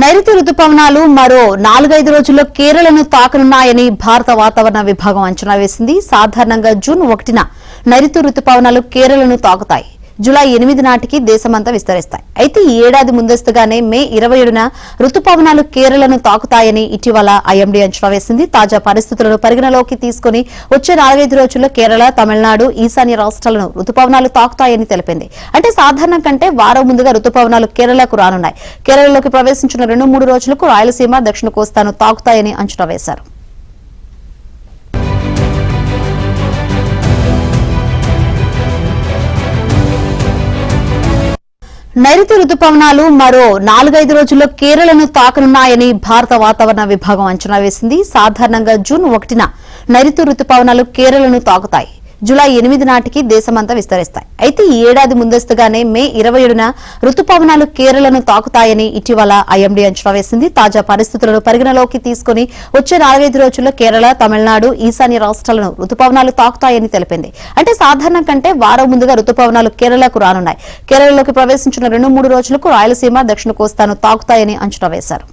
నైరుతి రుతుపవనాలు మరో 4-5 రోజుల్లో కేరళను తాకనున్నాయని భారత వాతావరణ విభాగం అంచనా వేసింది. సాధారణంగా జూన్ 1న నైరుతి రుతుపవనాలు కేరళను తాకుతాయి. జూలై 8 నాటికి దేశమంతా విస్తరిస్తాయి. అయితే ఈ ఏడాది ముందస్తుగానే మే 27న రుతుపవనాలు కేరళను తాకుతాయని ఇటీవల ఐఎండీ అంచనా వేసింది. తాజా పరిస్థితులను పరిగణలోకి తీసుకుని వచ్చే 4-5 రోజుల్లో కేరళ, తమిళనాడు, ఈశాన్య రాష్ట్రాలను రుతుపవనాలు తాకుతాయని తెలిపింది. అంటే సాధారణం కంటే వారం ముందుగా రుతుపవనాలు కేరళకు రానున్నాయి. కేరళలోకి ప్రవేశించిన 2-3 రోజులకు రాయలసీమ, దక్షిణ కోస్తాను తాకుతాయని అంచనా వేశారు. నైరుతి రుతుపవనాలు మరో 4-5 రోజుల్లో కేరళను తాకనున్నాయని భారత వాతావరణ విభాగం అంచనా వేసింది. సాధారణంగా జూన్ 1న నైరుతి రుతుపవనాలు కేరళను తాకుతాయి. జూలై 8 నాటికి దేశమంతా విస్తరిస్తాయి. అయితే ఈ ఏడాది ముందస్తుగానే మే 27న రుతుపవనాలు కేరళను తాకుతాయని ఇటీవల ఐఎండీ అంచనా వేసింది. తాజా పరిస్థితులను పరిగణలోకి తీసుకుని వచ్చే 4-5 రోజుల్లో కేరళ, తమిళనాడు, ఈశాన్య రాష్ట్రాలను రుతుపవనాలు తాకుతాయని తెలిపింది. అంటే సాధారణం కంటే వారం ముందుగా రుతుపవనాలు కేరళకు రానున్నాయి. కేరళలోకి ప్రవేశించిన 2-3 రోజులకు రాయలసీమ, దక్షిణ కోస్తాను తాకుతాయని అంచనా వేశారు.